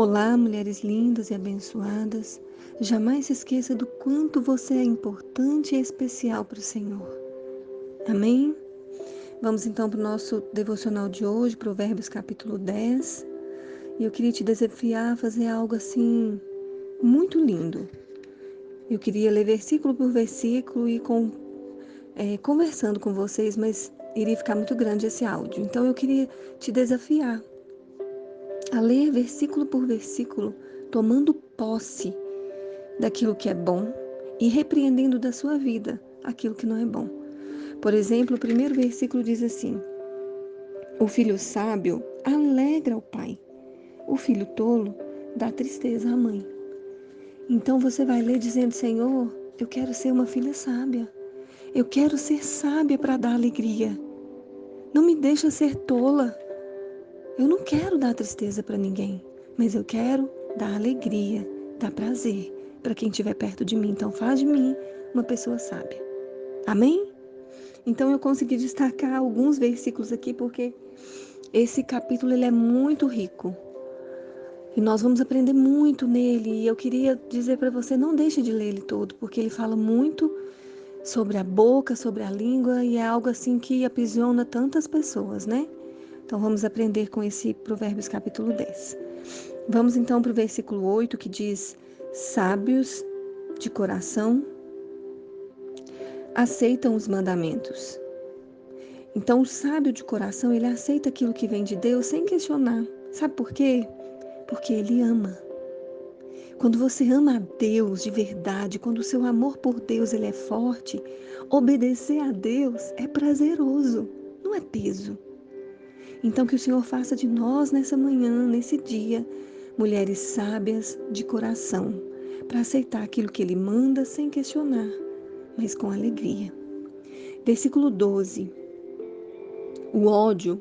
Olá, mulheres lindas e abençoadas. Jamais se esqueça do quanto você é importante e especial para o Senhor. Amém? Vamos então para o nosso devocional de hoje, Provérbios capítulo 10. E eu queria te desafiar a fazer algo assim muito lindo. Eu queria ler versículo por versículo e conversando com vocês, mas iria ficar muito grande esse áudio. Então eu queria te desafiar a ler versículo por versículo, tomando posse daquilo que é bom e repreendendo da sua vida aquilo que não é bom. Por exemplo, o primeiro versículo diz assim: o filho sábio alegra o pai, o filho tolo dá tristeza à mãe. Então você vai ler dizendo: Senhor, eu quero ser uma filha sábia, eu quero ser sábia para dar alegria, não me deixa ser tola. Eu não quero dar tristeza para ninguém, mas eu quero dar alegria, dar prazer para quem estiver perto de mim. Então faz de mim uma pessoa sábia. Amém? Então eu consegui destacar alguns versículos aqui porque esse capítulo ele é muito rico. E nós vamos aprender muito nele. E eu queria dizer para você, não deixe de ler ele todo, porque ele fala muito sobre a boca, sobre a língua, e é algo assim que aprisiona tantas pessoas, né? Então vamos aprender com esse Provérbios capítulo 10. Vamos então para o versículo 8 que diz: sábios de coração aceitam os mandamentos. Então o sábio de coração, ele aceita aquilo que vem de Deus sem questionar. Sabe por quê? Porque ele ama. Quando você ama a Deus de verdade, quando o seu amor por Deus ele é forte, obedecer a Deus é prazeroso, não é peso. Então que o Senhor faça de nós nessa manhã, nesse dia, mulheres sábias de coração, para aceitar aquilo que Ele manda sem questionar, mas com alegria. Versículo 12. O ódio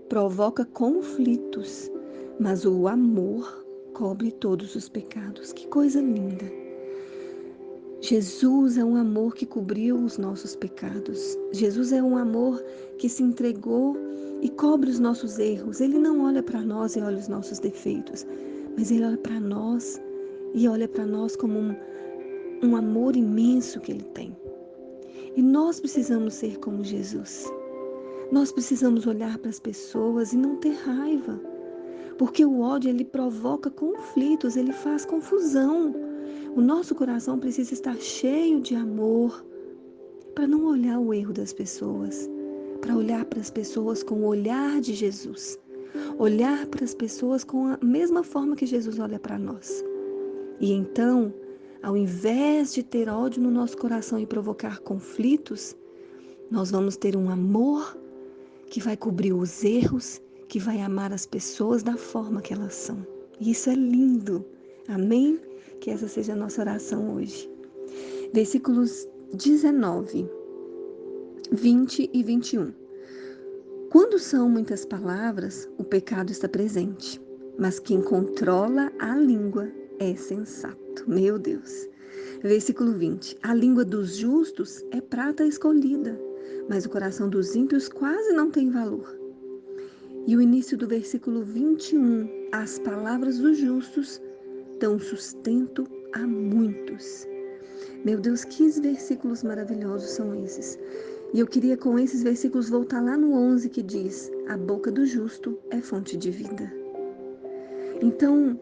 provoca conflitos, mas o amor cobre todos os pecados. Que coisa linda! Jesus é um amor que cobriu os nossos pecados. Jesus é um amor que se entregou e cobre os nossos erros. Ele não olha para nós e olha os nossos defeitos, mas Ele olha para nós e olha para nós como um amor imenso que Ele tem. E nós precisamos ser como Jesus. Nós precisamos olhar para as pessoas e não ter raiva, porque o ódio ele provoca conflitos, ele faz confusão. O nosso coração precisa estar cheio de amor para não olhar o erro das pessoas, para olhar para as pessoas com o olhar de Jesus, olhar para as pessoas com a mesma forma que Jesus olha para nós. E então, ao invés de ter ódio no nosso coração e provocar conflitos, nós vamos ter um amor que vai cobrir os erros, que vai amar as pessoas da forma que elas são. E isso é lindo. Amém? Que essa seja a nossa oração hoje. Versículos 19, 20 e 21. Quando são muitas palavras, o pecado está presente, mas quem controla a língua é sensato. Meu Deus. Versículo 20. A língua dos justos é prata escolhida, mas o coração dos ímpios quase não tem valor. E o início do versículo 21. As palavras dos justos dão sustento a muitos. Meu Deus, que versículos maravilhosos são esses. E eu queria com esses versículos voltar lá no 11 que diz: a boca do justo é fonte de vida. Então,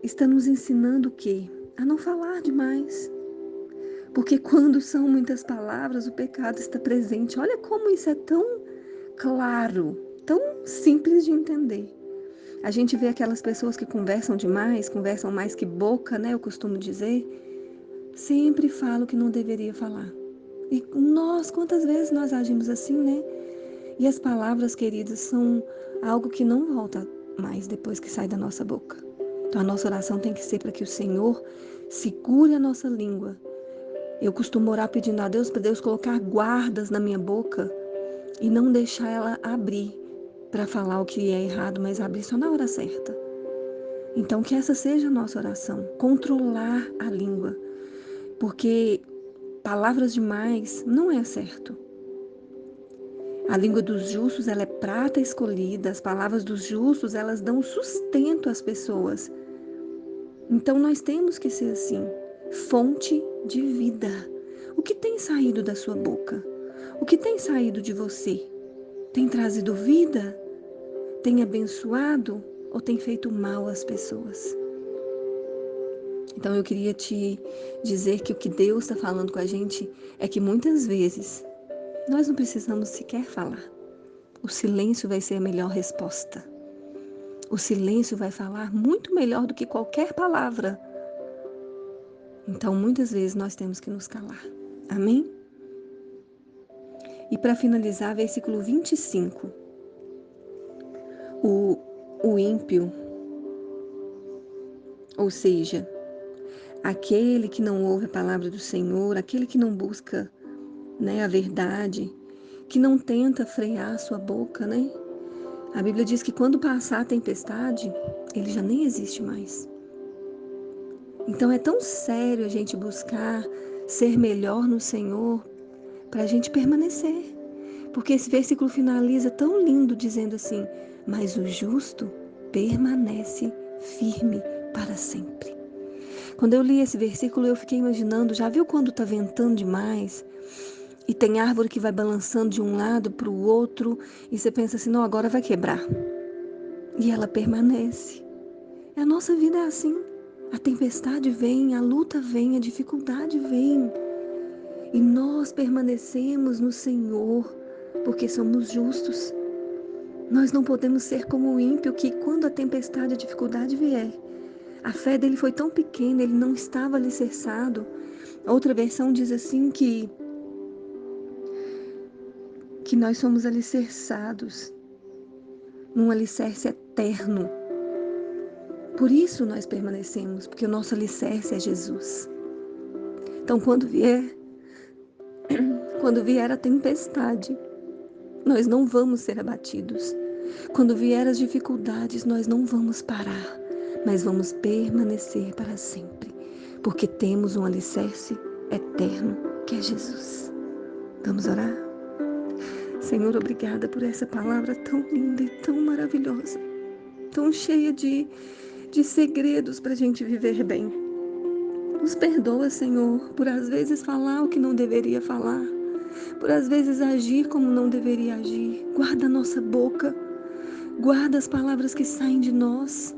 está nos ensinando o quê? A não falar demais. Porque quando são muitas palavras, o pecado está presente. Olha como isso é tão claro, tão simples de entender. A gente vê aquelas pessoas que conversam demais, conversam mais que boca, né? Eu costumo dizer. Sempre fala o que não deveria falar. E nós, quantas vezes nós agimos assim, né? E as palavras, queridas, são algo que não volta mais depois que sai da nossa boca. Então a nossa oração tem que ser para que o Senhor segure a nossa língua. Eu costumo orar pedindo a Deus para Deus colocar guardas na minha boca e não deixar ela abrir para falar o que é errado, mas abrir só na hora certa. Então que essa seja a nossa oração, controlar a língua, porque palavras demais não é certo. A língua dos justos, ela é prata escolhida. As palavras dos justos, elas dão sustento às pessoas. Então nós temos que ser assim, fonte de vida. O que tem saído da sua boca? O que tem saído de você? Tem trazido vida? Tem abençoado ou tem feito mal às pessoas? Então eu queria te dizer que o que Deus está falando com a gente é que muitas vezes nós não precisamos sequer falar. O silêncio vai ser a melhor resposta. O silêncio vai falar muito melhor do que qualquer palavra. Então muitas vezes nós temos que nos calar. Amém? E para finalizar, versículo 25. O ímpio, ou seja, aquele que não ouve a palavra do Senhor, aquele que não busca, a verdade, que não tenta frear a sua boca, A Bíblia diz que quando passar a tempestade, ele já nem existe mais. Então é tão sério a gente buscar ser melhor no Senhor para a gente permanecer. Porque esse versículo finaliza tão lindo dizendo assim: mas o justo permanece firme para sempre. Quando eu li esse versículo, eu fiquei imaginando, já viu quando está ventando demais e tem árvore que vai balançando de um lado para o outro e você pensa assim, não, agora vai quebrar. E ela permanece. A nossa vida é assim. A tempestade vem, a luta vem, a dificuldade vem. E nós permanecemos no Senhor porque somos justos. Nós não podemos ser como o ímpio que quando a tempestade, a dificuldade vier, a fé dele foi tão pequena, ele não estava alicerçado. Outra versão diz assim que nós somos alicerçados num alicerce eterno. Por isso nós permanecemos, porque o nosso alicerce é Jesus. Então quando vier a tempestade, nós não vamos ser abatidos. Quando vier as dificuldades, nós não vamos parar, mas vamos permanecer para sempre, porque temos um alicerce eterno, que é Jesus. Vamos orar? Senhor, obrigada por essa palavra tão linda e tão maravilhosa, tão cheia de segredos para a gente viver bem. Nos perdoa, Senhor, por às vezes falar o que não deveria falar, por às vezes agir como não deveria agir. Guarda a nossa boca, guarda as palavras que saem de nós.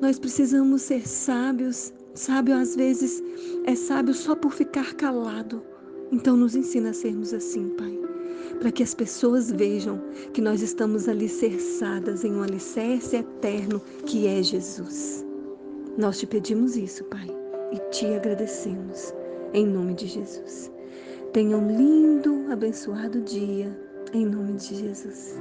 Nós precisamos ser sábios. Sábio às vezes é sábio só por ficar calado. Então nos ensina a sermos assim, Pai, para que as pessoas vejam que nós estamos alicerçadas em um alicerce eterno que é Jesus. Nós te pedimos isso, Pai, e te agradecemos, em nome de Jesus. Tenha um lindo, abençoado dia, em nome de Jesus.